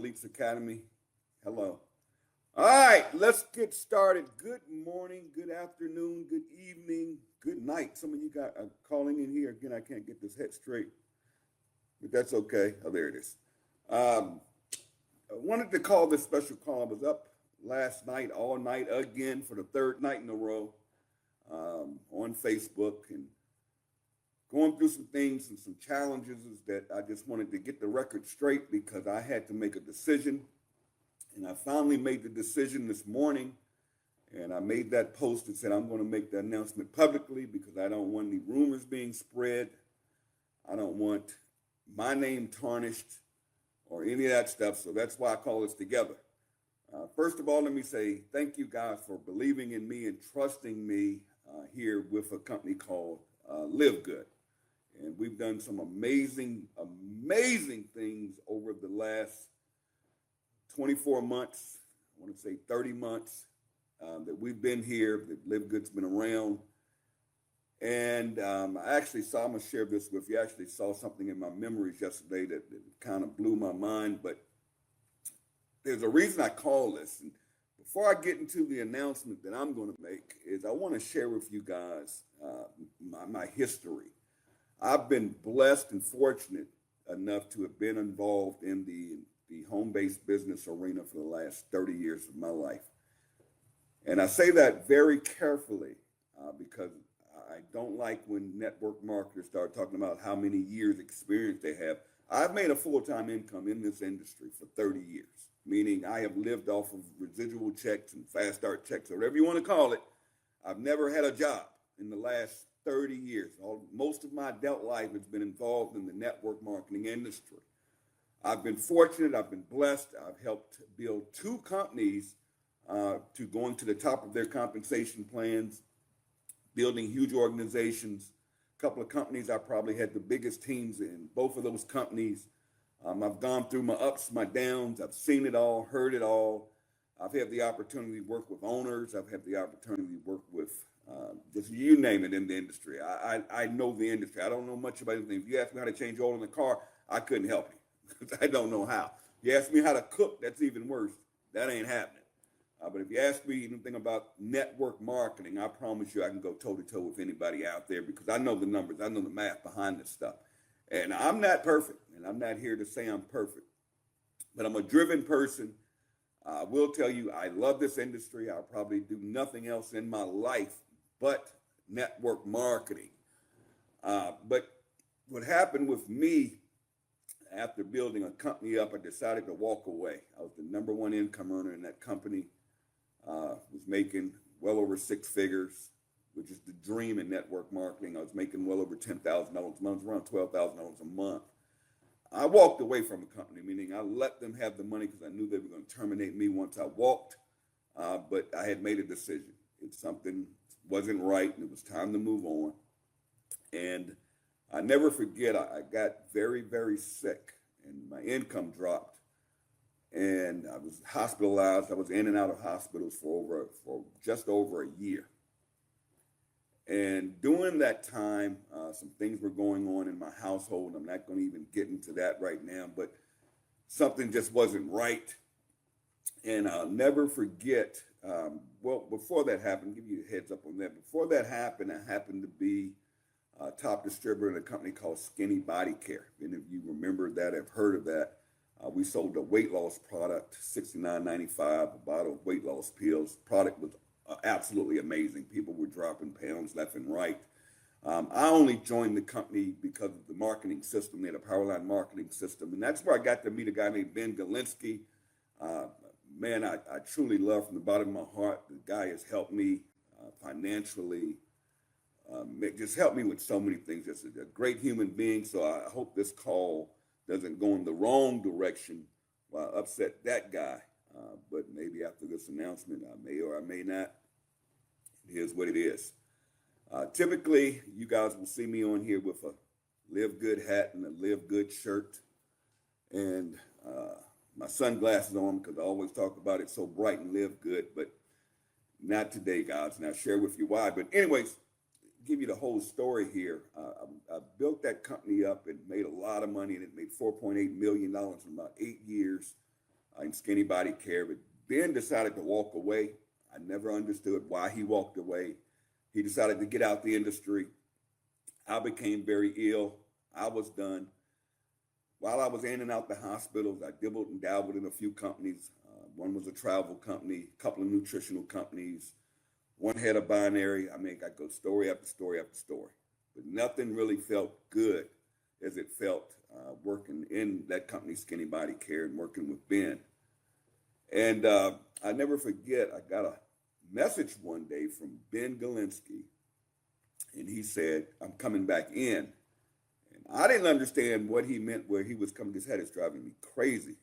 Leaps Academy. Hello. All right, let's get started. Good morning, good afternoon, good evening, good night. Some of you got calling in here. Again, I can't get this head straight, but that's okay. Oh, there it is. I wanted to call this special call. I was up last night, all night again for the third night in a row on Facebook and going through some things and some challenges that I just wanted to get the record straight because I had to make a decision. And I finally made the decision this morning, and I made that post that said I'm going to make the announcement publicly because I don't want any rumors being spread. I don't want my name tarnished or any of that stuff, so that's why I call this together. First of all, let me say thank you guys for believing in me and trusting me here with a company called LiveGood. And we've done some amazing things over the last 24 months, I want to say 30 months that we've been here, that LiveGood's been around. And I actually saw, I'm going to share this with you, I actually saw something in my memories yesterday that kind of blew my mind, but there's a reason I call this. And before I get into the announcement that I'm going to make is I want to share with you guys my history. I've been blessed and fortunate enough to have been involved in the home-based business arena for the last 30 years of my life. And I say that very carefully because I don't like when network marketers start talking about how many years experience they have. I've made a full-time income in this industry for 30 years, meaning I have lived off of residual checks and fast start checks, or whatever you want to call it. I've never had a job in the last 30 years. Most of my adult life has been involved in the network marketing industry. I've been fortunate, I've been blessed. I've helped build two companies to going to the top of their compensation plans, building huge organizations. A couple of companies I probably had the biggest teams in, both of those companies. I've gone through my ups, my downs. I've seen it all, heard it all. I've had the opportunity to work with owners. I've had the opportunity to work with just you name it in the industry. I know the industry. I don't know much about anything. If you ask me how to change oil in the car, I couldn't help you. I don't know how. You ask me how to cook, that's even worse. That ain't happening. But if you ask me anything about network marketing, I promise you I can go toe-to-toe with anybody out there because I know the numbers. I know the math behind this stuff. And I'm not perfect, and I'm not here to say I'm perfect. But I'm a driven person. I will tell you, I love this industry. I'll probably do nothing else in my life but network marketing. But what happened with me after building a company up, I decided to walk away. I was the number one income earner in that company. Was making well over six figures, which is the dream in network marketing. I was making well over $10,000 a month, around $12,000 a month. I walked away from the company, meaning I let them have the money because I knew they were going to terminate me once I walked. But I had made a decision. It's something wasn't right, and it was time to move on. And I never forget, I got very, very sick, and my income dropped. And I was hospitalized. I was in and out of hospitals for just over a year. And during that time, some things were going on in my household. I'm not going to even get into that right now, but something just wasn't right. And I'll never forget, well, before that happened, give you a heads up on that. Before that happened, I happened to be top distributor in a company called Skinny Body Care. Any of you remember that, have heard of that. We sold a weight loss product, $69.95, a bottle of weight loss pills. Product was absolutely amazing. People were dropping pounds left and right. I only joined the company because of the marketing system. They had a Powerline marketing system. And that's where I got to meet a guy named Ben Galinsky. Man, I truly love from the bottom of my heart. The guy has helped me financially, just helped me with so many things. Just a great human being. So I hope this call doesn't go in the wrong direction while I upset that guy. But maybe after this announcement, I may or I may not. It is what it is. Typically, you guys will see me on here with a LiveGood hat and a LiveGood shirt and my sunglasses on because I always talk about it so bright and LiveGood, but not today, guys, and I'll share with you why. But anyways, give you the whole story here. I built that company up and made a lot of money, and it made $4.8 million in about 8 years. in skinny body care. But Ben decided to walk away. I never understood why he walked away. He decided to get out the industry. I became very ill. I was done. While I was in and out the hospitals, I dibbled and dabbled in a few companies. One was a travel company, a couple of nutritional companies. One had a binary. I mean, I go story after story after story. But nothing really felt good as it felt working in that company, Skinny Body Care, and working with Ben. And I never forget, I got a message one day from Ben Galinsky, and he said, I'm coming back in. And I didn't understand what he meant where he was coming. His head is driving me crazy.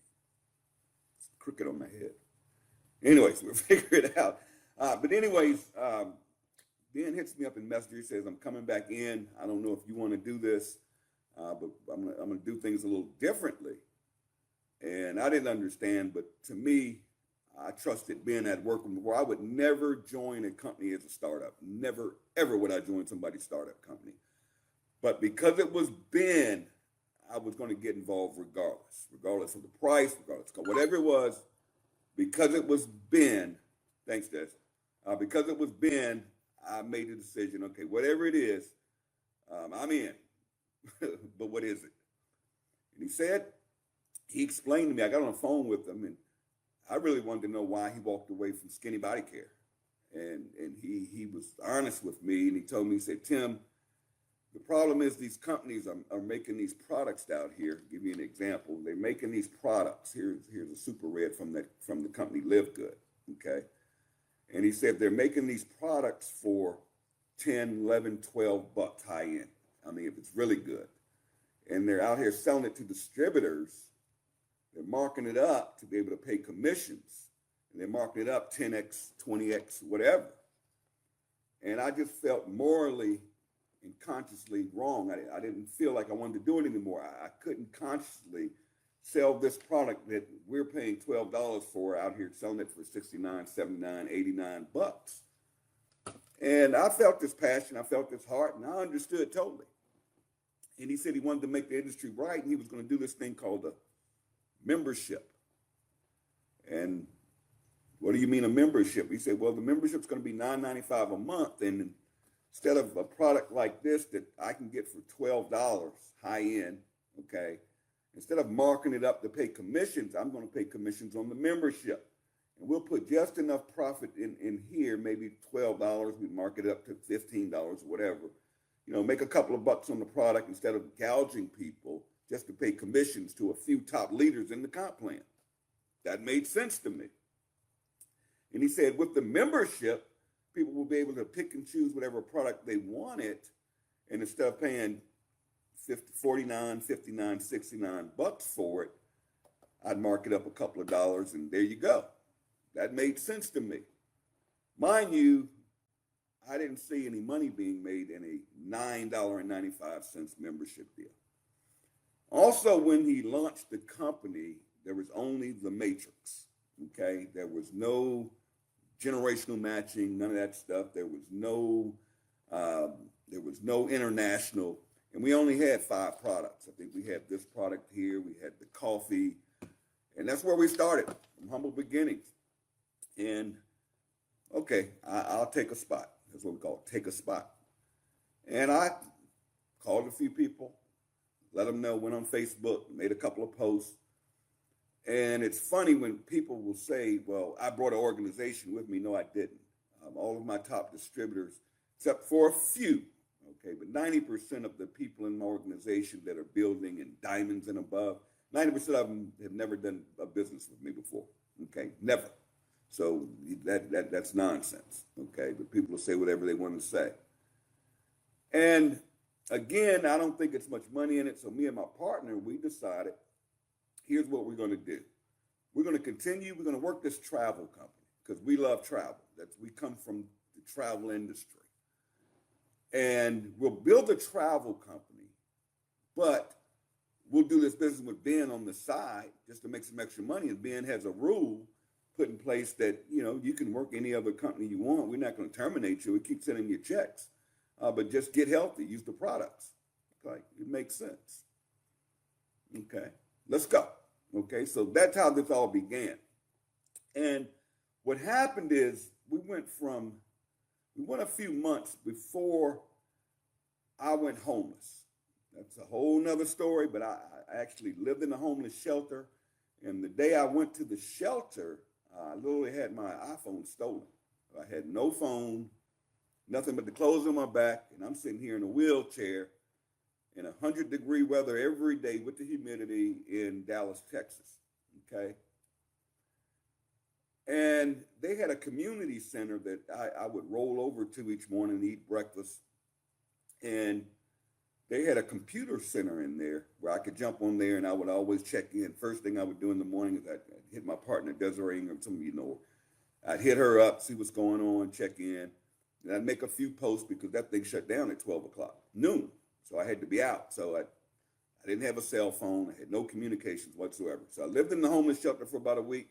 It's crooked on my head. Anyways, we'll figure it out. But anyways, Ben hits me up in Messenger. He says, I'm coming back in. I don't know if you want to do this, but I'm going to do things a little differently. And I didn't understand, but to me, I trusted Ben. I'd worked with him before. I would never join a company as a startup. Never, ever would I join somebody's startup company. But because it was Ben, I was going to get involved regardless of the price, regardless of whatever it was. Because it was Ben, thanks, Des. Because it was Ben, I made the decision, okay, whatever it is, I'm in. But what is it? And he explained to me, I got on the phone with him, and I really wanted to know why he walked away from Skinny Body Care. And he was honest with me, and he told me, he said, Tim, the problem is these companies are making these products out here. I'll give you an example. They're making these products. Here's a super red from the company LiveGood, okay? And he said they're making these products for 10, 11, 12 bucks high end. I mean, if it's really good. And they're out here selling it to distributors. They're marking it up to be able to pay commissions. And they're marking it up 10x, 20x, whatever. And I just felt morally and consciously wrong. I didn't feel like I wanted to do it anymore. I couldn't consciously sell this product that we're paying $12 for out here, selling it for 69, 79, 89 bucks. And I felt this passion, I felt this heart, and I understood totally. And he said he wanted to make the industry right, and he was going to do this thing called a membership. And what do you mean a membership? He said, well, the membership's going to be $9.95 a month, and instead of a product like this that I can get for $12 high end, okay, instead of marking it up to pay commissions, I'm going to pay commissions on the membership. And we'll put just enough profit in here, maybe $12, we mark it up to $15 or whatever. You know, make a couple of bucks on the product instead of gouging people just to pay commissions to a few top leaders in the comp plan. That made sense to me. And he said with the membership, people will be able to pick and choose whatever product they wanted, and instead of paying 49, 59, 69 bucks for it, I'd mark it up a couple of dollars, and there you go. That made sense to me. Mind you, I didn't see any money being made in a $9.95 membership deal. Also, when he launched the company, there was only the matrix, okay? There was no generational matching, none of that stuff. There was no international, and we only had 5 products. I think we had this product here, we had the coffee, and that's where we started, from humble beginnings. And okay, I'll take a spot. That's what we call it, take a spot. And I called a few people, let them know, went on Facebook, made a couple of posts. And it's funny when people will say, well, I brought an organization with me. No, I didn't. All of my top distributors, except for a few, okay, but 90% of the people in my organization that are building in diamonds and above, 90% of them have never done a business with me before, okay, never. So that's nonsense, okay, but people will say whatever they want to say. And again, I don't think it's much money in it, so me and my partner, we decided, here's what we're going to do. We're going to continue. We're going to work this travel company because we love travel. We come from the travel industry. And we'll build a travel company, but we'll do this business with Ben on the side just to make some extra money. And Ben has a rule put in place that, you know, you can work any other company you want. We're not going to terminate you. We keep sending you checks, but just get healthy. Use the products. Okay, it makes sense. Okay, let's go. Okay, so that's how this all began. And what happened is we went a few months before I went homeless. That's a whole nother story, but I actually lived in a homeless shelter. And the day I went to the shelter, I literally had my iPhone stolen. I had no phone, nothing but the clothes on my back, and I'm sitting here in a wheelchair in 100-degree weather every day with the humidity in Dallas, Texas. Okay. And they had a community center that I would roll over to each morning and eat breakfast. And they had a computer center in there where I could jump on there and I would always check in. First thing I would do in the morning is I'd hit my partner, Desiree, or some of you know her. I'd hit her up, see what's going on, check in. And I'd make a few posts because that thing shut down at 12 o'clock, noon. So I had to be out. So I didn't have a cell phone. I had no communications whatsoever. So I lived in the homeless shelter for about a week.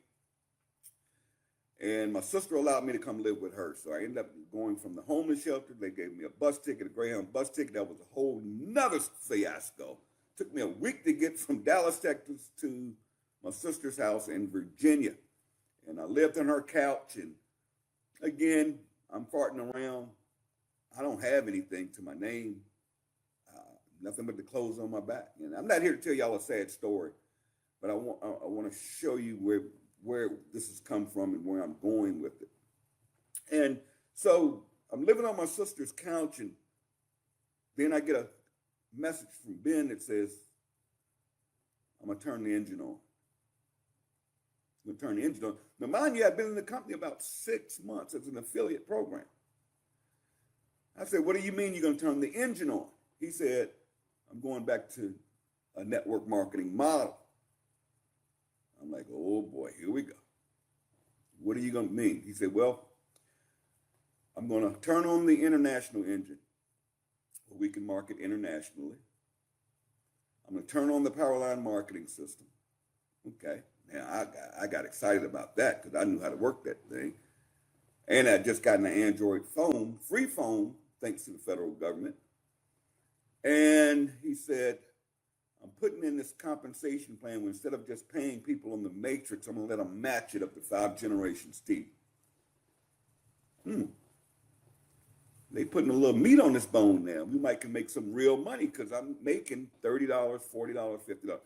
And my sister allowed me to come live with her. So I ended up going from the homeless shelter. They gave me a bus ticket, a Greyhound bus ticket. That was a whole nother fiasco. Took me a week to get from Dallas, Texas to my sister's house in Virginia. And I lived on her couch. And again, I'm farting around. I don't have anything to my name. Nothing but the clothes on my back. And I'm not here to tell y'all a sad story, but I want to show you where this has come from and where I'm going with it. And so I'm living on my sister's couch, and then I get a message from Ben that says, I'm going to turn the engine on. I'm going to turn the engine on. Now, mind you, I've been in the company about 6 months as an affiliate program. I said, what do you mean you're going to turn the engine on? He said, I'm going back to a network marketing model. I'm like, oh boy, here we go. What are you going to mean? He said, well, I'm going to turn on the international engine where we can market internationally. I'm going to turn on the Powerline marketing system. Okay. Now, I got excited about that because I knew how to work that thing. And I just got an Android phone, free phone, thanks to the federal government. And he said, I'm putting in this compensation plan where instead of just paying people on the matrix, I'm going to let them match it up to 5 generations deep. They putting a little meat on this bone now. We might can make some real money because I'm making $30, $40, $50. I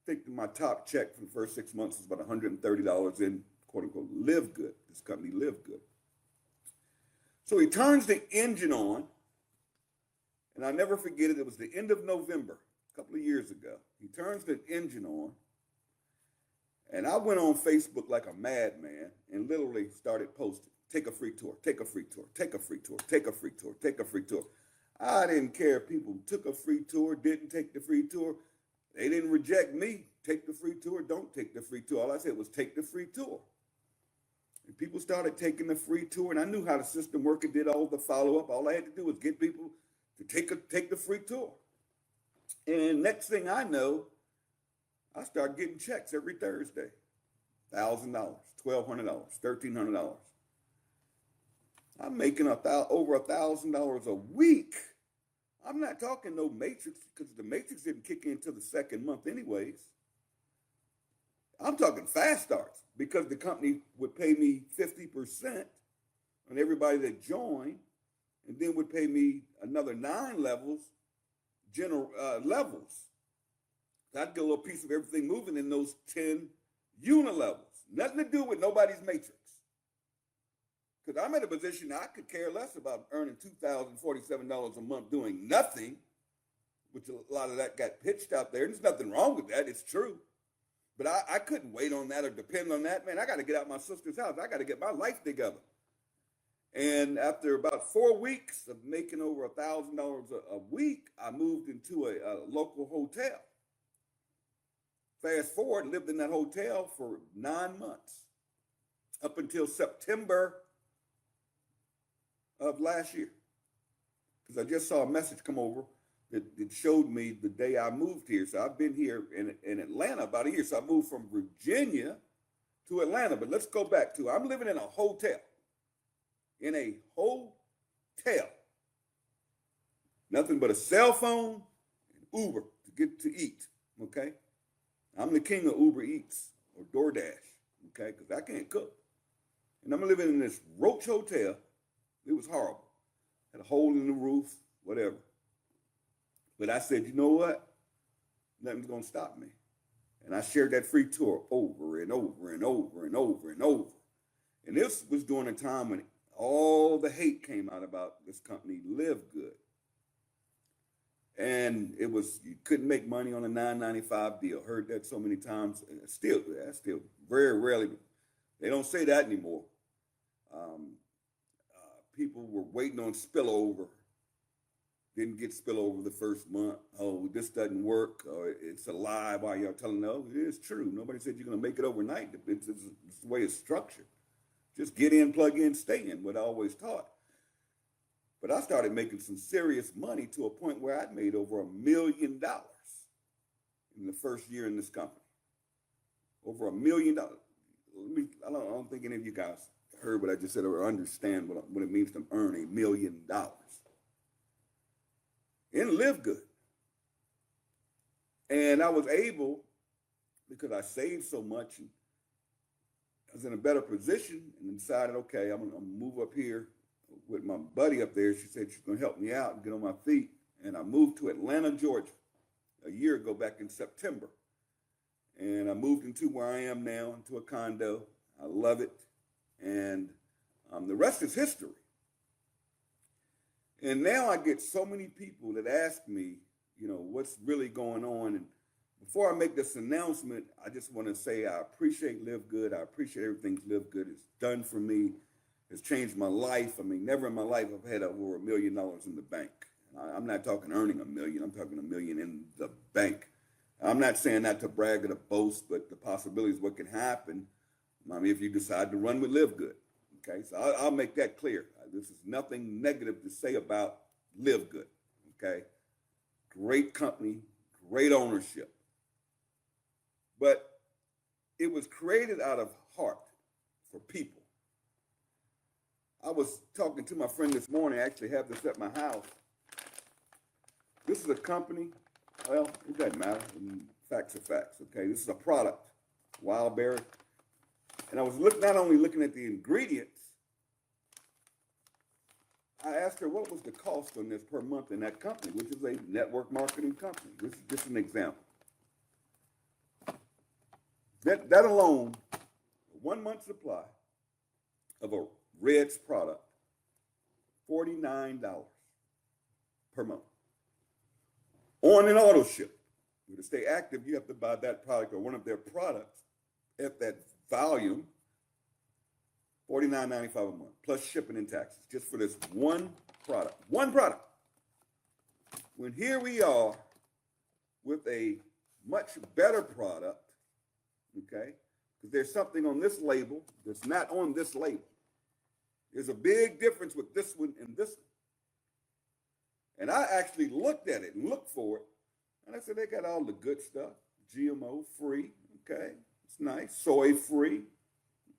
think my top check for the first 6 months was about $130 in, quote unquote, LiveGood. This company, LiveGood. So he turns the engine on, and I'll never forget it. It was the end of November, a couple of years ago. He turns the engine on, and I went on Facebook like a madman and literally started posting, take a free tour, take a free tour, take a free tour, take a free tour, take a free tour. I didn't care if people took a free tour, didn't take the free tour. They didn't reject me. Take the free tour, don't take the free tour. All I said was take the free tour. And people started taking the free tour, and I knew how the system worked. It did all the follow-up. All I had to do was get people to take the free tour. And next thing I know, I start getting checks every Thursday. $1,000, $1,200, $1,300. I'm making over $1,000 a week. I'm not talking no matrix because the matrix didn't kick in until the second month anyways. I'm talking fast starts because the company would pay me 50% on everybody that joined, and then would pay me another 9 levels, levels. I'd get a little piece of everything moving in those 10 unilevels. Nothing to do with nobody's matrix. Because I'm in a position I could care less about earning $2,047 a month doing nothing, which a lot of that got pitched out there. There's nothing wrong with that. It's true. But I couldn't wait on that or depend on that. Man, I got to get out my sister's house. I got to get my life together. And after about 4 weeks of making over $1,000 a week, I moved into a local hotel. Fast forward, lived in that hotel for 9 months, up until September of last year. Because I just saw a message come over that showed me the day I moved here. So I've been here in Atlanta about a year. So I moved from Virginia to Atlanta. But let's go back to, I'm living in a hotel. In a hotel. Nothing but a cell phone and Uber to get to eat, okay? I'm the king of Uber Eats or DoorDash, okay, because I can't cook. And I'm living in this roach hotel. It was horrible. Had a hole in the roof, whatever. But I said, you know what? Nothing's going to stop me. And I shared that free tour over and over and over and over and over. And this was during a time when all the hate came out about this company, LiveGood. And it was, you couldn't make money on a $9.95 deal. Heard that so many times. Still very rarely. They don't say that anymore. People were waiting on spillover. Didn't get spillover the first month. Oh, this doesn't work. Or it's a lie. Why y'all telling? No, it is true. Nobody said you're going to make it overnight. It's the way it's structured. Just get in, plug in, stay in, what I always taught. But I started making some serious money to a point where I'd made over $1 million in the first year in this company. Over $1 million. I don't think any of you guys heard what I just said or understand what it means to earn $1 million in LiveGood. And I was able, because I saved so much, and I was in a better position, and decided, okay, I'm gonna move up here with my buddy up there. She said she's gonna help me out and get on my feet. And I moved to Atlanta, Georgia a year ago, back in September. And I moved into where I am now, into a condo. I love it. And the rest is history. And now I get so many people that ask me, what's really going on. And before I make this announcement, I just want to say I appreciate LiveGood. I appreciate everything LiveGood has done for me. It's changed my life. I mean, never in my life have I had over $1 million in the bank. I'm not talking earning $1 million. I'm talking $1 million in the bank. I'm not saying that to brag or to boast, but the possibilities, what can happen, if you decide to run with LiveGood. Okay, so I'll make that clear. This is nothing negative to say about LiveGood. Okay, great company, great ownership. But it was created out of heart for people. I was talking to my friend this morning. I actually have this at my house. This is a company. Well, it doesn't matter. Facts are facts. Okay, this is a product, wild berry. And I was not only looking at the ingredients, I asked her what was the cost on this per month in that company, which is a network marketing company. This is just an example. That alone, 1 month supply of a Red's product, $49 per month. On an auto ship. To stay active, you have to buy that product or one of their products at that volume, $49.95 a month, plus shipping and taxes, just for this one product. One product. When here we are with a much better product, okay, because there's something on this label that's not on this label. There's a big difference with this one and this one. And I actually looked at it and looked for it, and I said, they got all the good stuff, GMO free, okay, it's nice, soy free,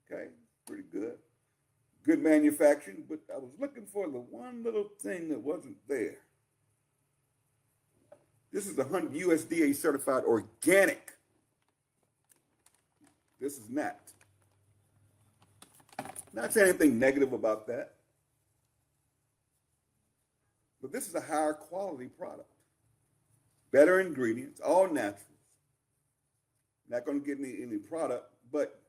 okay, pretty good. Good manufacturing, but I was looking for the one little thing that wasn't there. This is 100 USDA certified organic. This is not. Not saying anything negative about that. But this is a higher quality product. Better ingredients, all naturals. Not going to get any product, but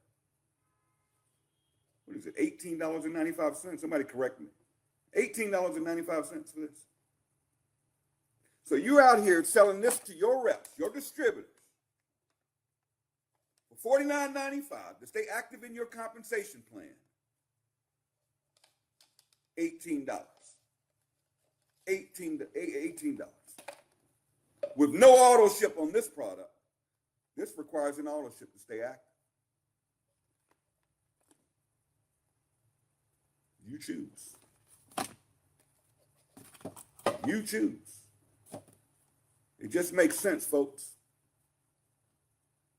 what is it, $18.95? Somebody correct me. $18.95 for this. So you're out here selling this to your reps, your distributors, for $49.95 to stay active in your compensation plan. $18. $18. With no auto ship on this product, this requires an auto ship to stay active. You choose. You choose. It just makes sense, folks.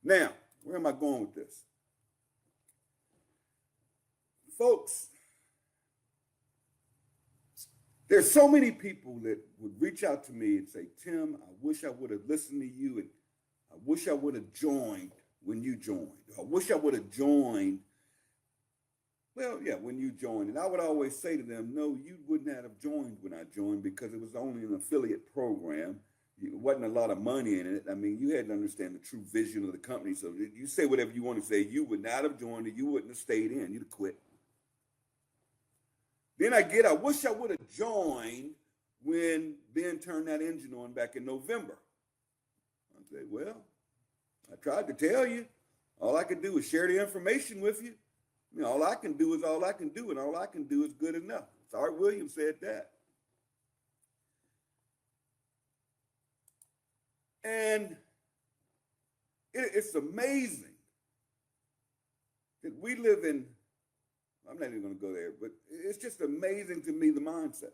Now, where am I going with this? Folks, there's so many people that would reach out to me and say, Tim, I wish I would have listened to you, and I wish I would have joined when you joined. I wish I would have joined. Well, yeah, when you joined. And I would always say to them, no, you wouldn't have joined when I joined because it was only an affiliate program. It wasn't a lot of money in it. I mean, you had to understand the true vision of the company. So you say whatever you want to say. You would not have joined it. You wouldn't have stayed in. You'd have quit. Then I wish I would have joined when Ben turned that engine on back in November. I say, well, I tried to tell you. All I could do is share the information with you. You know, all I can do is all I can do, and all I can do is good enough. Sorry, Williams said that. And it's amazing that we live in, I'm not even going to go there, but it's just amazing to me, the mindset.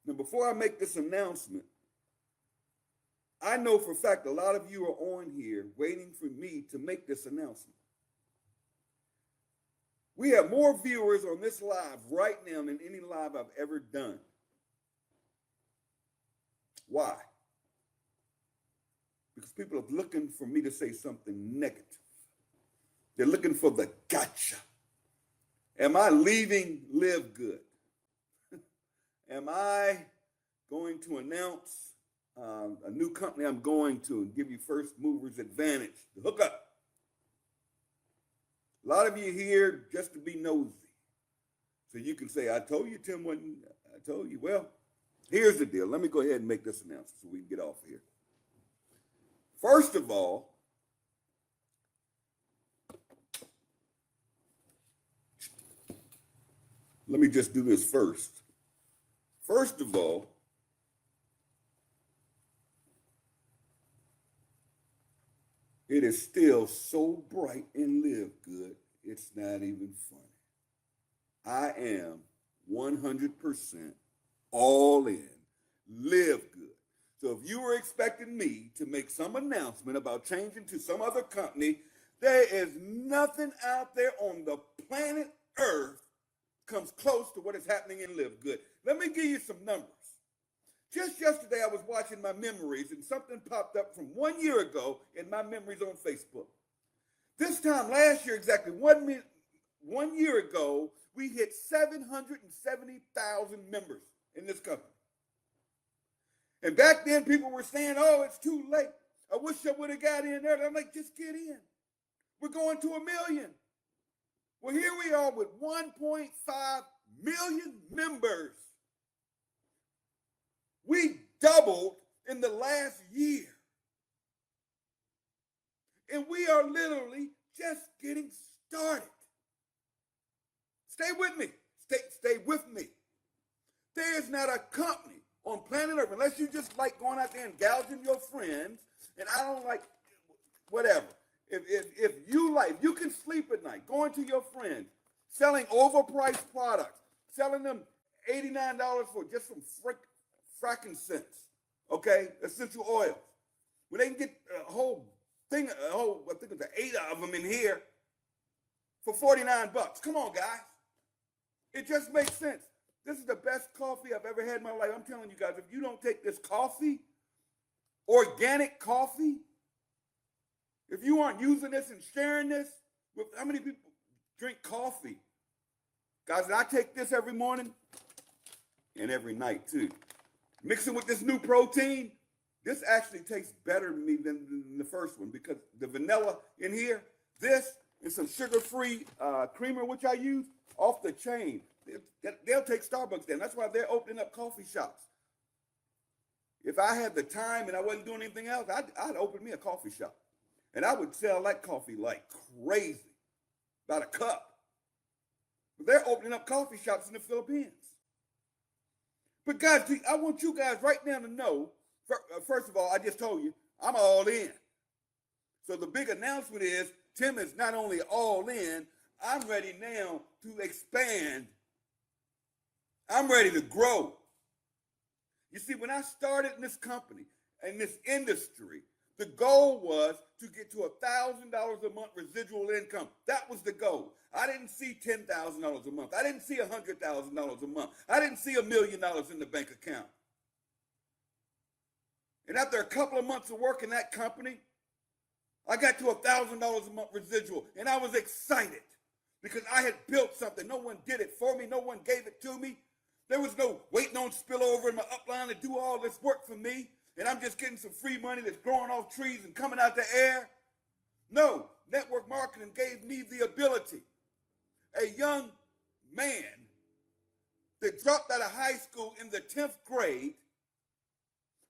Now, before I make this announcement, I know for a fact a lot of you are on here waiting for me to make this announcement. We have more viewers on this live right now than any live I've ever done. Why? Because people are looking for me to say something negative. They're looking for the gotcha. Am I leaving LiveGood? Am I going to announce a new company I'm going to and give you first movers advantage, the hookup? A lot of you here just to be nosy. So you can say, I told you, Tim, wasn't I told you. Well, here's the deal. Let me go ahead and make this announcement so we can get off here. First of all, let me just do this first. First of all, it is still so bright and LiveGood, it's not even funny. I am 100% all in LiveGood. So if you were expecting me to make some announcement about changing to some other company, there is nothing out there on the planet Earth comes close to what is happening in LiveGood. Let me give you some numbers. Just yesterday, I was watching my memories, and something popped up from 1 year ago in my memories on Facebook. This time last year, exactly 1 year ago, we hit 770,000 members in this company. And back then, people were saying, oh, it's too late. I wish I would have got in there. I'm like, just get in. We're going to 1 million. Well, here we are with 1.5 million members. We doubled in the last year. And we are literally just getting started. Stay with me. Stay with me. There is not a company on planet Earth, unless you just like going out there and gouging your friends, and I don't like whatever. If you can sleep at night, going to your friends, selling overpriced products, selling them $89 for just some frankincense, okay, essential oils, where they can get a whole thing, I think it's 8 of them in here for $49. Come on, guys. It just makes sense. This is the best coffee I've ever had in my life. I'm telling you guys, if you don't take this coffee, organic coffee, if you aren't using this and sharing this with, how many people drink coffee? Guys, I take this every morning and every night too. Mixing with this new protein, this actually tastes better to me than the first one because the vanilla in here, this and some sugar-free creamer, which I use, off the chain. They'll take Starbucks down. That's why they're opening up coffee shops. If I had the time and I wasn't doing anything else, I'd open me a coffee shop. And I would sell that coffee like crazy, about a cup. But they're opening up coffee shops in the Philippines. But guys, I want you guys right now to know, first of all, I just told you, I'm all in. So the big announcement is, Tim is not only all in, I'm ready now to expand. I'm ready to grow. You see, when I started in this company, in this industry, the goal was to get to $1,000 a month residual income. That was the goal. I didn't see $10,000 a month. I didn't see $100,000 a month. I didn't see $1 million in the bank account. And after a couple of months of work in that company, I got to $1,000 a month residual, and I was excited because I had built something. No one did it for me. No one gave it to me. There was no waiting on spillover in my upline to do all this work for me, and I'm just getting some free money that's growing off trees and coming out the air. No, network marketing gave me the ability. A young man that dropped out of high school in the 10th grade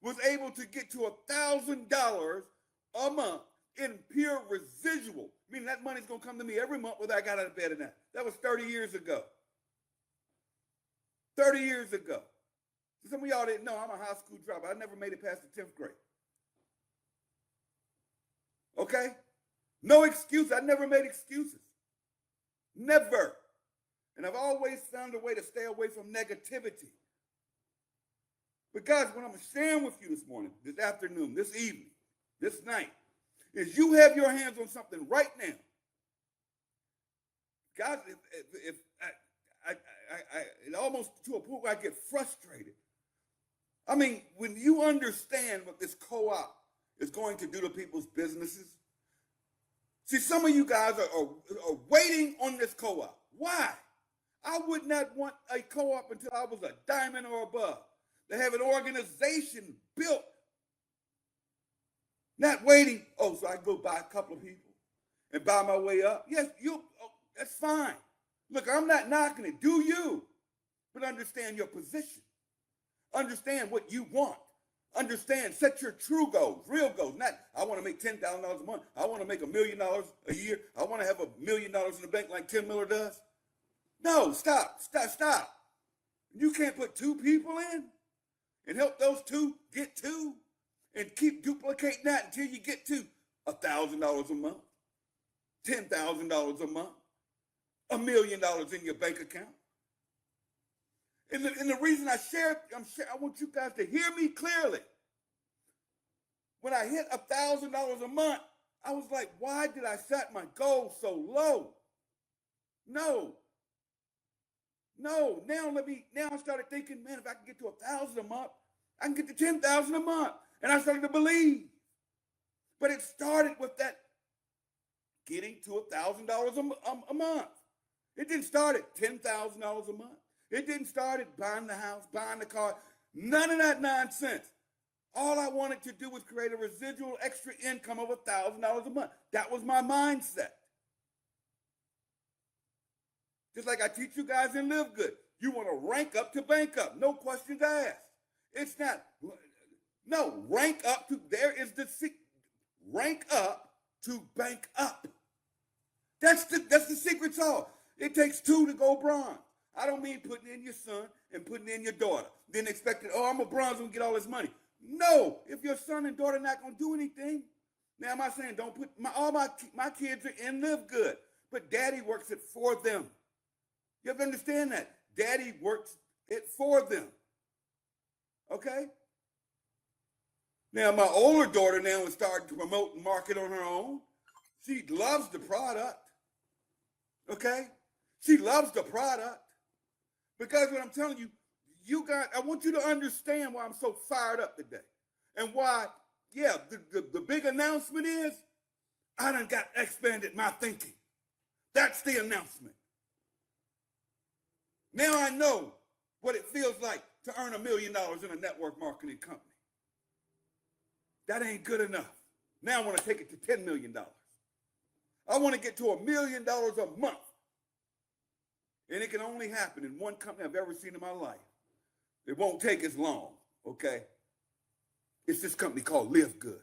was able to get to $1,000 a month in pure residual, meaning that money's going to come to me every month whether I got out of bed or not. That was 30 years ago. 30 years ago. Some of y'all didn't know I'm a high school dropout. I never made it past the 10th grade. Okay? No excuse. I never made excuses. Never. And I've always found a way to stay away from negativity. But guys, what I'm sharing with you this morning, this afternoon, this evening, this night, is you have your hands on something right now. Guys, if it almost to a point where I get frustrated. I mean, when you understand what this co-op is going to do to people's businesses, see, some of you guys are waiting on this co-op. Why? I would not want a co-op until I was a diamond or above. To have an organization built. Not waiting, so I go buy a couple of people and buy my way up. Yes, that's fine. Look, I'm not knocking it. Do you? But understand your position. Understand what you want. Understand, set your true goals, real goals. Not, I want to make $10,000 a month. I want to make $1 million a year. I want to have $1 million in the bank like Tim Miller does. No, stop. You can't put two people in and help those two get two and keep duplicating that until you get to $1,000 a month, $10,000 a month, $1 million in your bank account. And the reason I I want you guys to hear me clearly. When I hit $1,000 a month, I was like, why did I set my goal so low? No. Now I started thinking, man, if I can get to 1,000 a month, I can get to 10,000 a month. And I started to believe. But it started with that getting to $1,000 a month. It didn't start at $10,000 a month. It didn't start at buying the house, buying the car. None of that nonsense. All I wanted to do was create a residual extra income of $1,000 a month. That was my mindset. Just like I teach you guys in LiveGood. You want to rank up to bank up. No questions asked. It's not, no, rank up to, there is the, rank up to bank up. That's the secret sauce. It takes two to go bronze. I don't mean putting in your son and putting in your daughter. Then expecting, I'm a bronze and get all this money. No, if your son and daughter not going to do anything. Now, am I saying don't put, all my kids are in LiveGood, but daddy works it for them. You have to understand that. Daddy works it for them. Okay? Now, my older daughter now is starting to promote and market on her own. She loves the product. Okay? She loves the product. Because what I'm telling you, I want you to understand why I'm so fired up today. And why, the big announcement is, I done got expanded my thinking. That's the announcement. Now I know what it feels like to earn $1 million in a network marketing company. That ain't good enough. Now I want to take it to $10 million. I want to get to $1 million a month. And it can only happen in one company I've ever seen in my life. It won't take as long, okay? It's this company called LiveGood.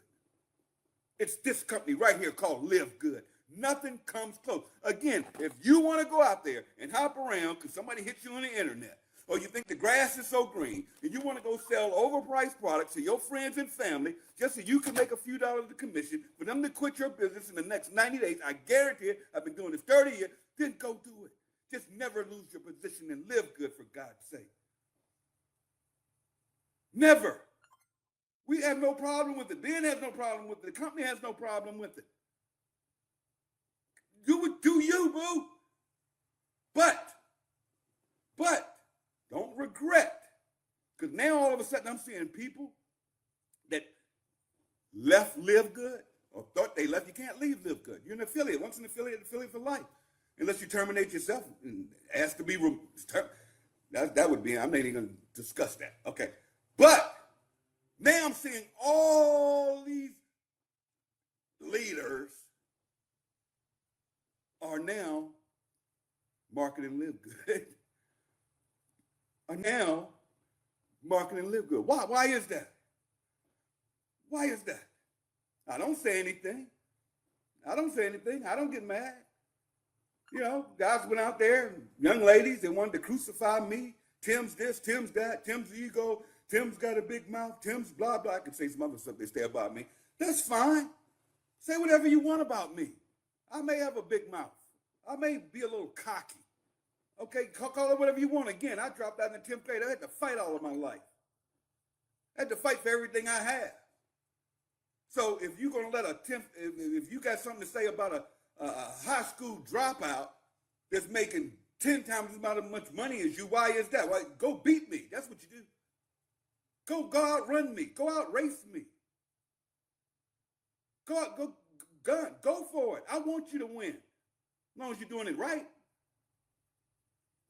It's this company right here called LiveGood. Nothing comes close. Again, if you want to go out there and hop around because somebody hits you on the internet, or you think the grass is so green, and you want to go sell overpriced products to your friends and family just so you can make a few dollars of commission for them to quit your business in the next 90 days, I guarantee it, I've been doing this 30 years, then go do it. Just never lose your position and live good, for God's sake. Never. We have no problem with it. Ben has no problem with it. The company has no problem with it. Do you, boo. But don't regret. Because now all of a sudden I'm seeing people that left LiveGood or thought they left, you can't leave LiveGood. You're an affiliate. Once an affiliate for life. Unless you terminate yourself and ask to be that would be, I'm not even going to discuss that. Okay. But now I'm seeing all these leaders are now marketing LiveGood. Are now marketing LiveGood. Why? Why is that? Why is that? I don't say anything. I don't get mad. You know, guys went out there, young ladies, they wanted to crucify me. Tim's this, Tim's that, Tim's ego, Tim's got a big mouth, Tim's blah, blah. I can say some other stuff they say about me. That's fine. Say whatever you want about me. I may have a big mouth. I may be a little cocky. Okay, call it whatever you want. Again, I dropped out in the 10th grade. I had to fight all of my life. I had to fight for everything I have. So if you're going to let if you got something to say about a high school dropout that's making 10 times as much money as you, why is that? Why, go beat me. That's what you do. Go out, run me. Go out, race me. Go for it. I want you to win, as long as you're doing it right.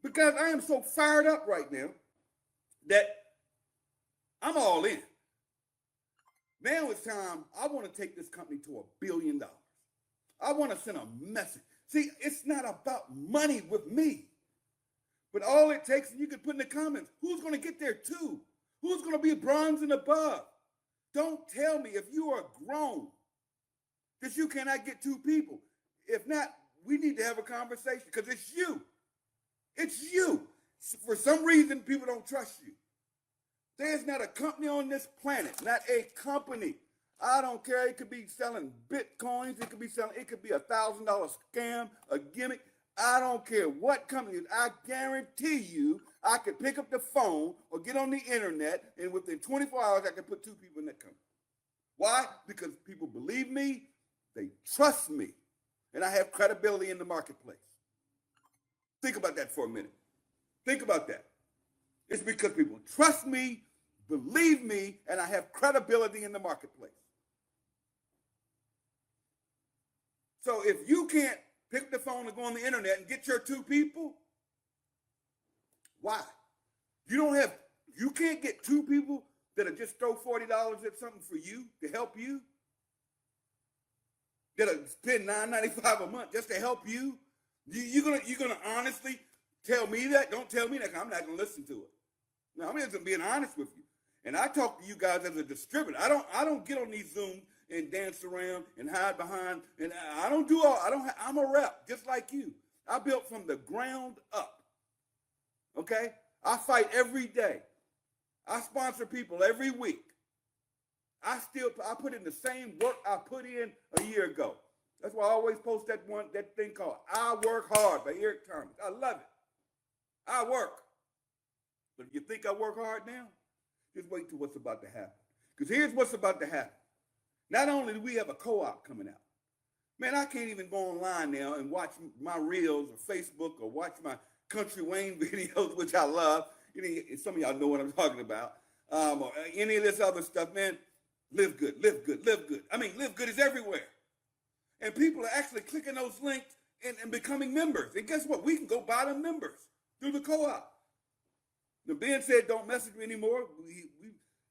Because I am so fired up right now that I'm all in. Now it's time. I want to take this company to $1 billion. I want to send a message. See, it's not about money with me. But all it takes, and you can put in the comments, who's going to get there too? Who's going to be bronze and above? Don't tell me if you are grown that you cannot get 2 people. If not, we need to have a conversation because it's you. It's you. For some reason, people don't trust you. There's not a company on this planet, not a company. I don't care. It could be selling Bitcoins. It could be a $1,000 scam, a gimmick. I don't care what company. I guarantee you, I could pick up the phone or get on the internet, and within 24 hours, I could put 2 people in that company. Why? Because people believe me. They trust me. And I have credibility in the marketplace. Think about that for a minute. Think about that. It's because people trust me, believe me, and I have credibility in the marketplace. So if you can't pick up the phone and go on the internet and get your 2 people, why? You can't get 2 people that'll just throw $40 at something for you to help you, that'll spend $9.95 a month just to help you. You're gonna honestly tell me that? Don't tell me that, 'cause I'm not gonna listen to it. Now, I'm just being honest with you. And I talk to you guys as a distributor. I don't get on these Zooms and dance around and hide behind. And I'm a rep, just like you. I built from the ground up. Okay? I fight every day. I sponsor people every week. I put in the same work I put in a year ago. That's why I always post that thing called I Work Hard by Eric Thomas. I love it. I work. But if you think I work hard now, just wait till what's about to happen. Because here's what's about to happen. Not only do we have a co-op coming out, man, I can't even go online now and watch my reels or Facebook or watch my Country Wayne videos, which I love. Some of y'all know what I'm talking about. Or any of this other stuff, man. LiveGood, LiveGood, LiveGood. I mean, LiveGood is everywhere. And people are actually clicking those links and becoming members. And guess what? We can go buy them members through the co-op. Now, Ben said, don't message me anymore.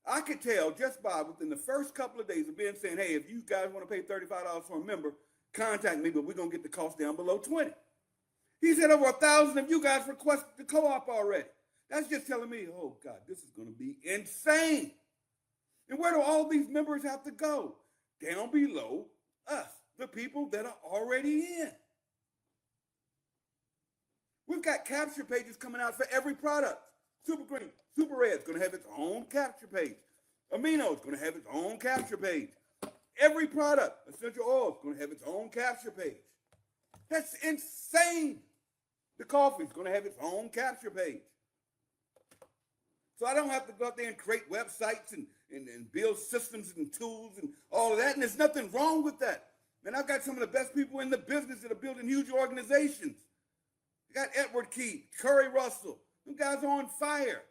I could tell just by within the first couple of days of Ben saying, hey, if you guys want to pay $35 for a member, contact me, but we're going to get the cost down below $20. He said over 1,000 of you guys requested the co-op already. That's just telling me, oh, God, this is going to be insane. And where do all these members have to go? Down below us, the people that are already in. We've got capture pages coming out for every product. Super Green, Super Red's going to have its own capture page. Amino's going to have its own capture page. Every product, essential oil, is going to have its own capture page. That's insane. The coffee's going to have its own capture page. So I don't have to go out there and create websites and build systems and tools and all of that. And there's nothing wrong with that. Man, I've got some of the best people in the business that are building huge organizations. You got Edward Key, Curry Russell. Them guys are on fire.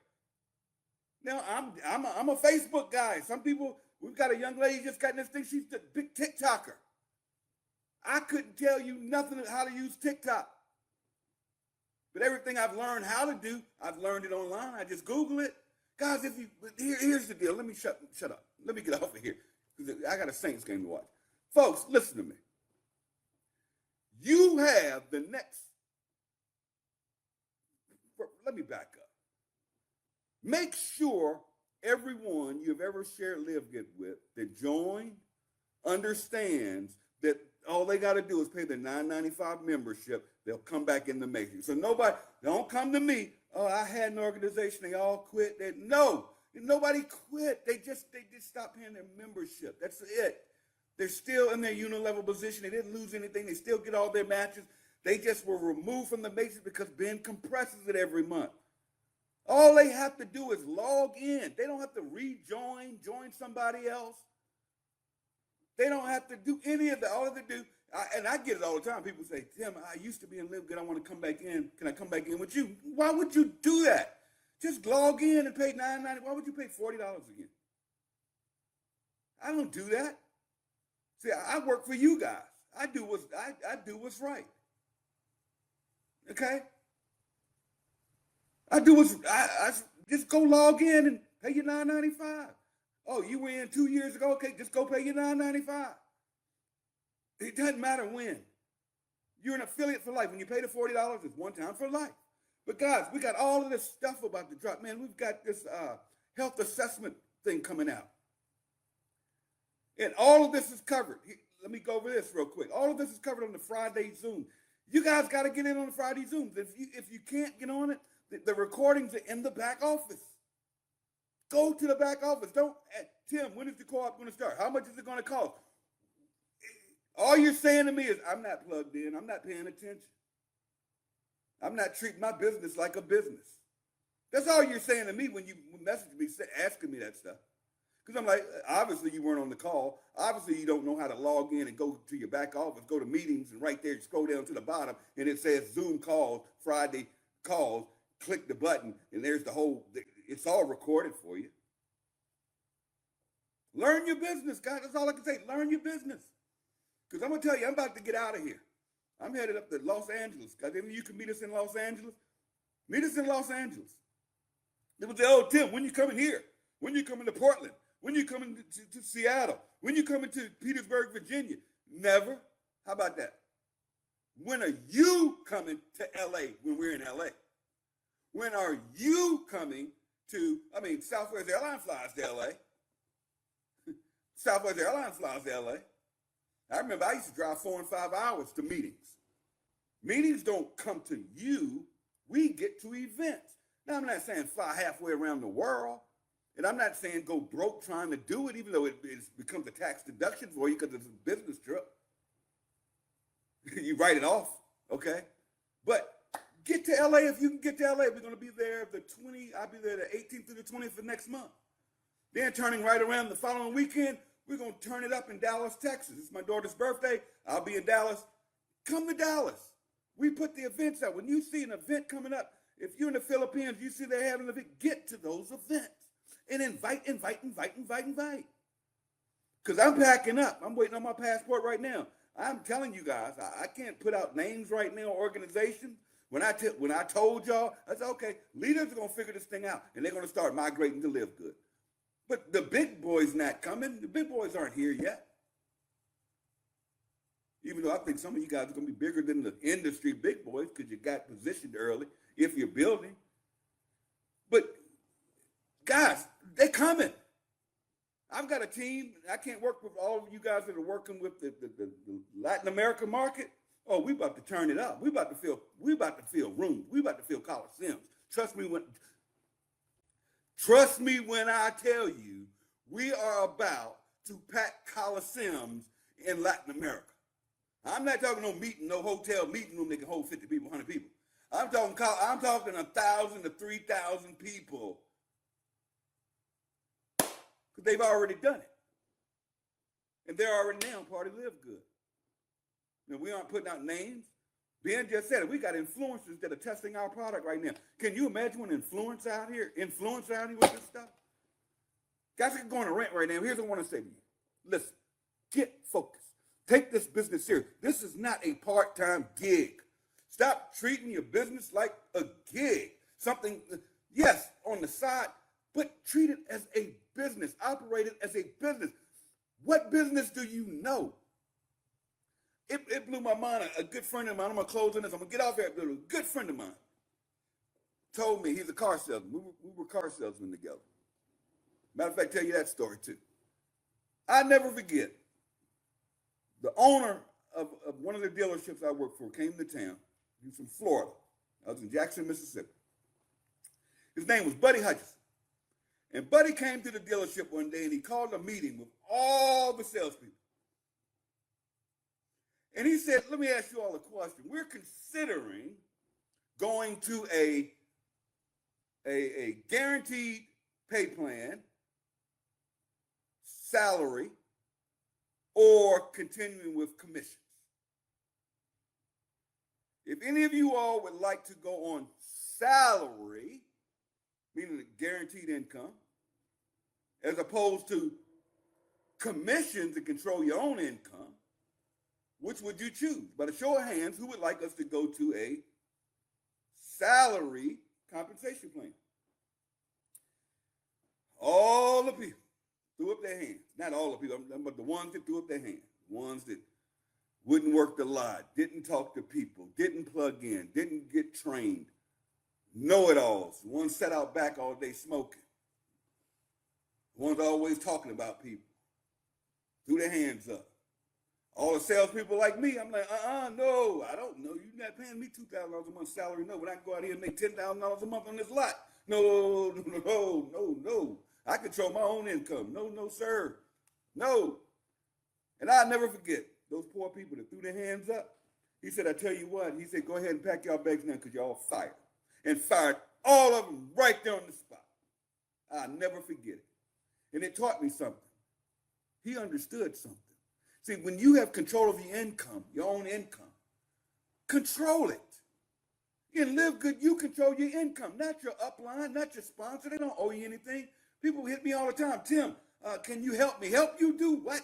Now, I'm a Facebook guy. Some people We've got a young lady just got in this thing. She's the big TikToker. I couldn't tell you nothing how to use TikTok. But everything I've learned how to do, I've learned it online. I just Google it. Guys, here's the deal. Let me shut up. Let me get off of here. I got a Saints game to watch. Folks, listen to me. You have the next, let me back up. Make sure everyone you've ever shared LiveGood with that joined understands that all they got to do is pay the $9.95 membership. They'll come back in the matrix. So nobody, don't come to me. Oh, I had an organization. They all quit. No, nobody quit. They just stopped paying their membership. That's it. They're still in their unilevel position. They didn't lose anything. They still get all their matches. They just were removed from the matrix because Ben compresses it every month. All they have to do is log in. They don't have to join somebody else. They don't have to do any of that. All they do, and I get it all the time. People say, Tim, I used to be in LiveGood. I want to come back in. Can I come back in with you? Why would you do that? Just log in and pay $9.90. Why would you pay $40 again? I don't do that. See, I work for you guys. I do what's right. Okay? I just go log in and pay your $9.95. Oh, you were in 2 years ago? Okay, just go pay your $9.95. It doesn't matter when. You're an affiliate for life. When you pay the $40, it's one time for life. But guys, we got all of this stuff about the drop. Man, we've got this health assessment thing coming out. And all of this is covered. Let me go over this real quick. All of this is covered on the Friday Zoom. You guys got to get in on the Friday Zooms. If you can't get on it, the recordings are in the back office. Go to the back office. Tim, when is the co-op going to start? How much is it going to cost? All you're saying to me is, I'm not plugged in. I'm not paying attention. I'm not treating my business like a business. That's all you're saying to me when you message me, asking me that stuff. Because I'm like, obviously you weren't on the call. Obviously you don't know how to log in and go to your back office, go to meetings, and right there you scroll down to the bottom, and it says Zoom calls, Friday calls. Click the button, and there's it's all recorded for you. Learn your business, guys. That's all I can say. Learn your business. Because I'm going to tell you, I'm about to get out of here. I'm headed up to Los Angeles. Because then you can meet us in Los Angeles. Meet us in Los Angeles. They would say, oh, Tim, when you coming here? When you coming to Portland? When you coming to Seattle? When you coming to Petersburg, Virginia? Never. How about that? When are you coming to LA when we're in LA? When are you coming to, Southwest Airlines flies to LA. Southwest Airlines flies to LA. I remember I used to drive 4 and 5 hours to meetings. Meetings don't come to you. We get to events. Now, I'm not saying fly halfway around the world. And I'm not saying go broke trying to do it, even though it becomes a tax deduction for you because it's a business trip. You write it off, okay? But get to LA if you can get to LA. We're going to be there I'll be there the 18th through the 20th of next month. Then turning right around the following weekend, we're going to turn it up in Dallas, Texas. It's my daughter's birthday. I'll be in Dallas. Come to Dallas. We put the events out. When you see an event coming up, if you're in the Philippines, you see they're having an event, get to those events. And invite. Because I'm packing up. I'm waiting on my passport right now. I'm telling you guys, I can't put out names right now, organizations. When I told y'all, I said, okay, leaders are going to figure this thing out, and they're going to start migrating to LiveGood. But the big boys not coming. The big boys aren't here yet. Even though I think some of you guys are going to be bigger than the industry big boys because you got positioned early if you're building. But guys, they're coming. I've got a team. I can't work with all of you guys that are working with the Latin American market. Oh, we about to turn it up. We about to fill rooms. We about to fill coliseums. Trust me when I tell you, we are about to pack coliseums in Latin America. I'm not talking no hotel meeting room that can hold 50 people, 100 people. I'm talking 1,000 to 3,000 people. Because they've already done it. And they're already now part of LiveGood. Now, we aren't putting out names. Ben just said it. We got influencers that are testing our product right now. Can you imagine an influencer out here with this stuff? Guys, I can go on a rant right now. Here's what I want to say to you. Listen, get focused. Take this business serious. This is not a part-time gig. Stop treating your business like a gig. Something, yes, on the side, but treat it as a business. Operate it as a business. What business do you know? It blew my mind. A good friend of mine, I'm going to close on this. I'm going to get off here. A good friend of mine told me, he's a car salesman. We were car salesmen together. Matter of fact, tell you that story too. I never forget, the owner of one of the dealerships I worked for came to town. He was from Florida. I was in Jackson, Mississippi. His name was Buddy Hutchison. And Buddy came to the dealership one day and he called a meeting with all the salespeople. And he said, let me ask you all a question. We're considering going to a guaranteed pay plan, salary, or continuing with commissions. If any of you all would like to go on salary, meaning a guaranteed income, as opposed to commissions to control your own income, which would you choose? By the show of hands, who would like us to go to a salary compensation plan? All the people threw up their hands. Not all the people, but the ones that threw up their hands. Ones that wouldn't work the lot, didn't talk to people, didn't plug in, didn't get trained, know-it-alls. Ones sat out back all day smoking. Ones always talking about people. Threw their hands up. All the salespeople like me, I'm like, no, I don't know. You're not paying me $2,000 a month salary. No, but I can go out here and make $10,000 a month on this lot. No. I control my own income. No, sir. No. And I'll never forget those poor people that threw their hands up. He said, I tell you what. He said, go ahead and pack y'all bags now because y'all fired. And fired all of them right there on the spot. I'll never forget it. And it taught me something. He understood something. See, when you have control of your income, your own income, control it. In Live Good, you control your income, not your upline, not your sponsor. They don't owe you anything. People hit me all the time. Tim, can you help me? Help you do what?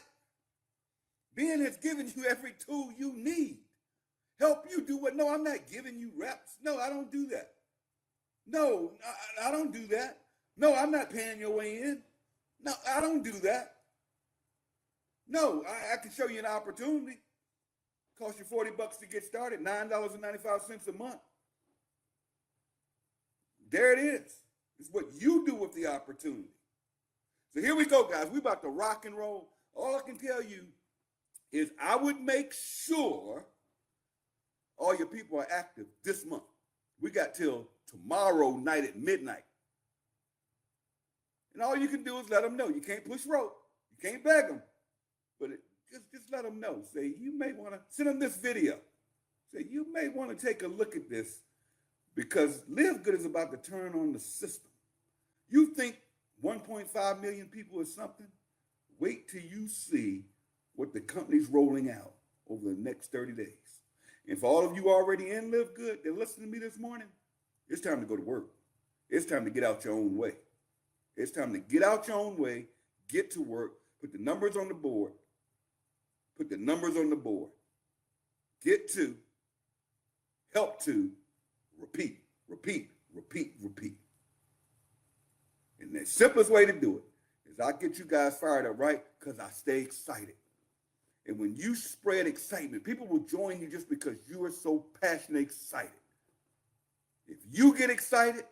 Ben has given you every tool you need. Help you do what? No, I'm not giving you reps. No, I don't do that. No, I don't do that. No, I'm not paying your way in. No, I don't do that. No, I can show you an opportunity. Cost you $40 to get started, $9.95 a month. There it is. It's what you do with the opportunity. So here we go, guys. We're about to rock and roll. All I can tell you is I would make sure all your people are active this month. We got till tomorrow night at midnight. And all you can do is let them know. You can't push rope. You can't beg them. But just let them know. Say, you may want to send them this video. Say, you may want to take a look at this because Live Good is about to turn on the system. You think 1.5 million people is something? Wait till you see what the company's rolling out over the next 30 days. And for all of you already in Live Good that listening to me this morning, it's time to go to work. It's time to get out your own way. It's time to get out your own way, get to work, put the numbers on the board. Put the numbers on the board. Get to, help to, repeat. And the simplest way to do it is I get you guys fired up, right? Because I stay excited. And when you spread excitement, people will join you just because you are so passionate, excited. If you get excited,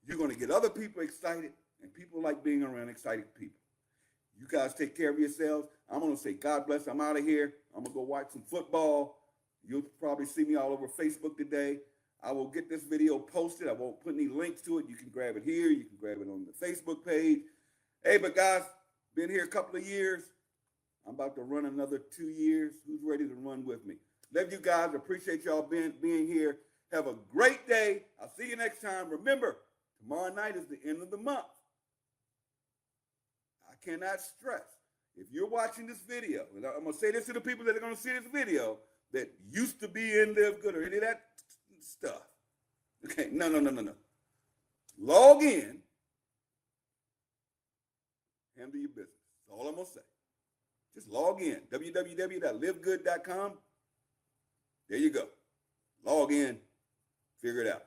you're going to get other people excited, and people like being around excited people. You guys take care of yourselves. I'm going to say God bless. I'm out of here. I'm going to go watch some football. You'll probably see me all over Facebook today. I will get this video posted. I won't put any links to it. You can grab it here. You can grab it on the Facebook page. Hey, but guys, been here a couple of years. I'm about to run another 2 years. Who's ready to run with me? Love you guys. Appreciate y'all being here. Have a great day. I'll see you next time. Remember, tomorrow night is the end of the month. I cannot stress, if you're watching this video, and I'm going to say this to the people that are going to see this video that used to be in Live Good or any of that stuff. Okay, no. Log in handle your business. That's all I'm going to say. Just log in, www.livegood.com. There you go. Log in, figure it out.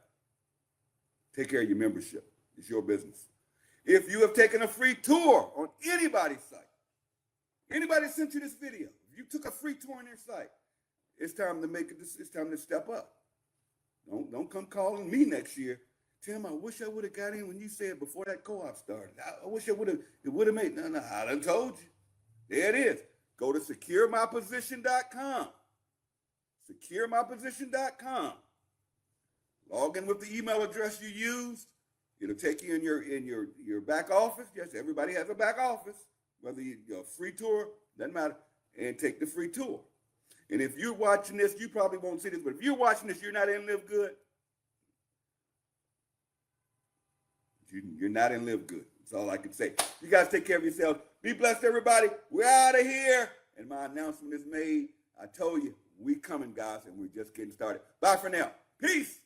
Take care of your membership. It's your business. If you have taken a free tour on anybody's site, anybody sent you this video, if you took a free tour on their site, it's time to make it. It's time to step up. Don't come calling me next year. Tim, I wish I would have got in when you said before that co-op started. I wish it would have made. No, I done told you. There it is. Go to securemyposition.com. Securemyposition.com. Log in with the email address you used. It'll take you in your back office. Yes, everybody has a back office. Whether you're a free tour, doesn't matter. And take the free tour. And if you're watching this, you probably won't see this, but if you're watching this, you're not in Live Good. You're not in Live Good. That's all I can say. You guys take care of yourselves. Be blessed, everybody. We're out of here. And my announcement is made. I told you, we coming, guys, and we're just getting started. Bye for now. Peace.